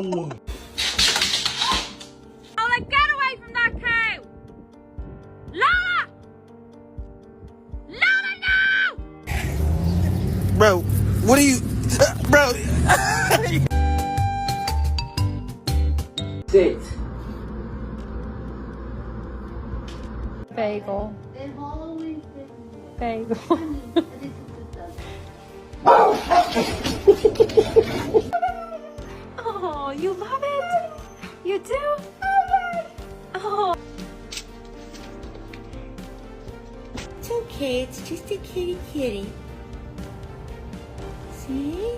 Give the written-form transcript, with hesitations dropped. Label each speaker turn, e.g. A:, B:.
A: Lola, get away from that cow! Lola! Lola, no!
B: Bro, what are you... bro...
C: Sit.
A: Bagel. Bagel. Oh, you love it? You do? Oh.
D: It's okay, it's just a kitty kitty. See?